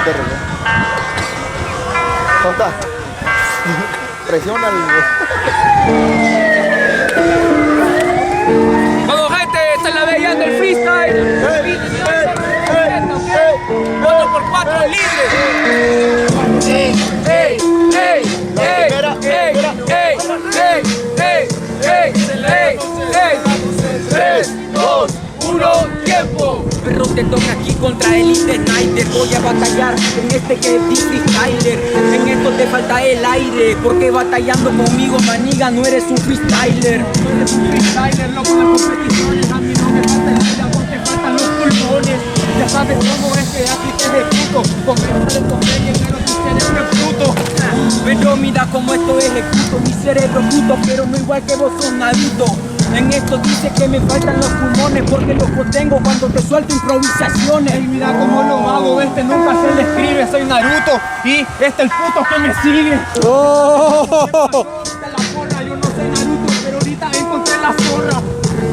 te reloj. ¿Dónde está? Presiona el... Vamos gente, esta es la bella del freestyle. 4x4 libre. Ey, ey, ey, ey, ey, ey, ey, ey, ey, 3, 2, 1, tiempo. Perro, te toca aquí contra Elite Snyder. Voy a batallar en este que es freestyler. En esto te falta el aire, porque batallando conmigo, maniga, no eres un freestyler. No eres un freestyler, loco de competiciones. A mí no me falta el aire, a vos te faltan los pulmones. Ya sabes cómo es que aquí te ejecuto. Comenzar con ella, pero tu cerebro es puto. Pero mira cómo esto ejecuto. Mi cerebro es puto, pero no igual que vos sos Naruto. En esto dice que me faltan los pulmones, porque los contengo cuando te suelto improvisaciones. Y mira cómo lo hago, este nunca se le escribe. Soy Naruto y este el puto que me sigue. ¡Oh! La porra, yo no soy Naruto, pero ahorita encontré la zorra.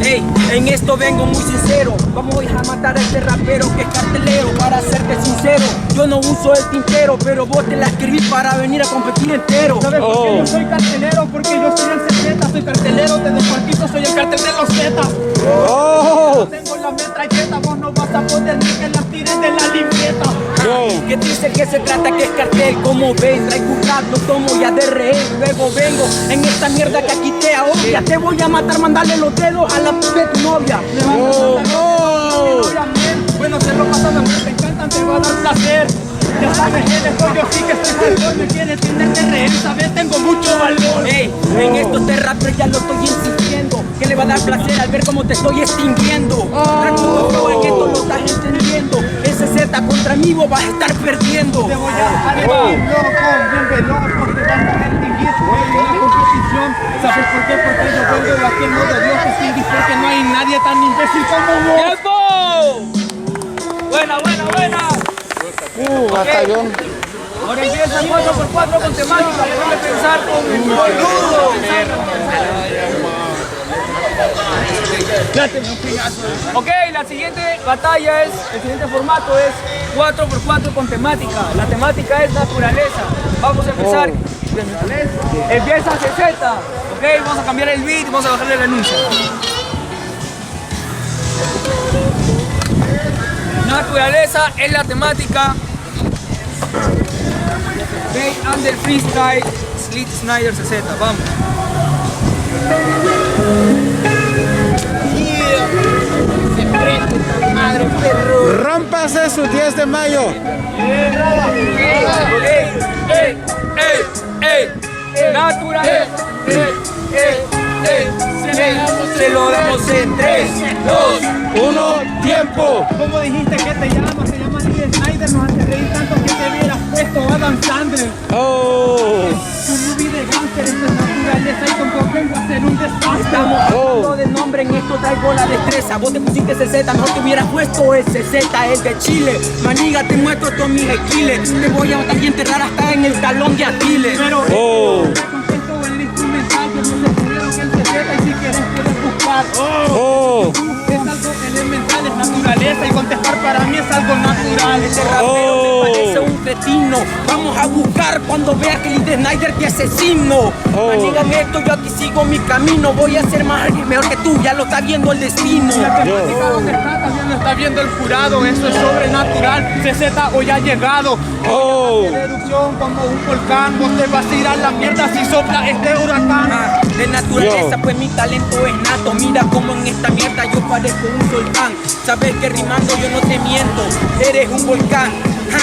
Ey, en esto vengo muy sincero. Vamos a matar a este rapero que es cartelero. Para serte sincero, yo no uso el tintero, pero vos te la escribí para venir a competir entero. ¿Sabes por qué yo soy cartelero? Porque yo soy el 60, soy cartelero desde el cuartito, soy el cartel de los Z. ¡Oh! Tengo la metralleta, vos no vas a poder ni que la tires de la libreta. ¿Qué dice que se trata que es cartel? Como ves, traigo un rap, lo tomo ya de rehén. Luego vengo en esta mierda que aquí te ahoga. Te voy a matar, mandarle los dedos a la de tu novia. Bueno, te lo pasas de amor, te encantan, te va a dar placer. Ya sabes, eres yo sí que estoy hardcore. Me quieres tener de rehén, sabes, tengo mucho valor. Ey, en estos de rapper ya lo estoy insistiendo, que le va a dar placer al ver cómo te estoy extinguiendo. Tranquilo, en esto lo estás entendiendo. Ese Z contra mí vos vas a estar perdiendo. Te voy a dejar loco, bien veloz, porque vas a extinguir en la competición. ¿Sabes por qué? Porque yo vengo de aquel modo Dios que extinguir, porque no hay nadie tan imbécil como vos. ¡Tiempo! Buena, buena, buena. Batallón. Ahora empieza 4x4 con temática, déjame pensar con el boludo. Ok, la siguiente batalla es, el siguiente formato es 4x4 con temática. La temática es naturaleza. Vamos a empezar. Empieza 60. Ok, vamos a cambiar el beat y vamos a bajarle el anuncio. Naturaleza es la temática. Ok, under freestyle, Elite Snyder 60. Vamos. Madre perro. ¡Rómpase su 10 de mayo! Naturaleza. Se lo damos en 3, 2, 1, tiempo. ¿Cómo dijiste que te llamas? Se llama Elite Snyder. Nos hace reír tanto que te hubieras puesto Adam Sandler. ¡Oh! Tu movie de gánster, esto es naturaleza y con vos vengo a hacer un desastre. Estamos hablando de nombre, en esto traigo la destreza. Vos te pusiste CZ, no te hubieras puesto el CZ, el de Chile. Maniga, te muestro todos mis esquiles. Te voy a matar y enterrar hasta en el talón de Aquiles. Pero contento el instrumental, que no se pudieron que el CZ y si quieres puedes buscar. Es algo elemental, es naturaleza y contestar para mí es algo natural. Este rapero me parece un cretino. Vamos a buscar cuando veas que Elite Snyder te asesino. Maniga, en esto yo aquí sigo mi camino. Voy a ser mejor que tú, ya lo está viendo el destino. La temática donde está, también lo está viendo el jurado. Eso es sobrenatural, CZ hoy ha llegado. De erupción como un volcán. Vos te vas a ir a la mierda si sopla este huracán. De naturaleza pues mi talento es nato. Mira como en esta mierda yo parezco un volcán. Sabes que rimando yo no te miento. Eres un volcán,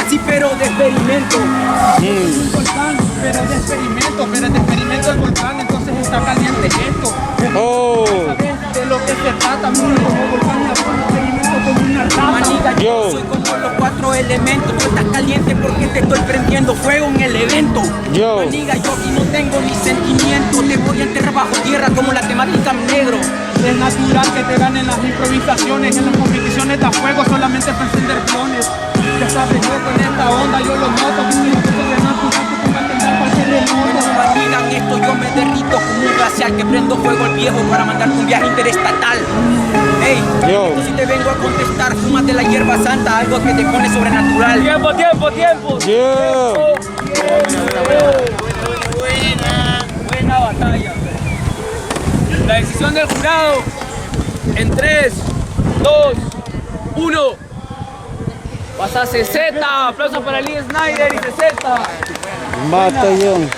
sí, pero de experimento. Un volcán, pero de experimento. Pero de experimento el volcán, entonces está caliente esto. ¿Sabes de lo que se trata? Mira como volcán, la forma de experimento como una rata. Maniga, yo soy como los 4 elementos. Tú estás caliente porque te estoy prendiendo fuego en el evento. Maniga, yo aquí no tengo ni sentimiento. Te voy a enterrar bajo tierra como la temática negro. Es natural que te ganen las improvisaciones. En las competiciones da fuego solamente para encender clones. Ya sabes, yo con esta onda yo lo noto. Que soy de natural que te va a tender cualquier remoto. Maniga, en esto yo me derrito como un glaciar. especial que prendo fuego al viejo para mandarte un viaje interestatal. Ey, Yo. si te vengo a contestar, fúmate la hierba santa, algo que te pone sobrenatural. Tiempo, tiempo, tiempo. Yo. Buena batalla. La decisión del jurado en 3, 2, 1. Pasa CZ. Aplausos para Lee Snyder y CZ. Batallón.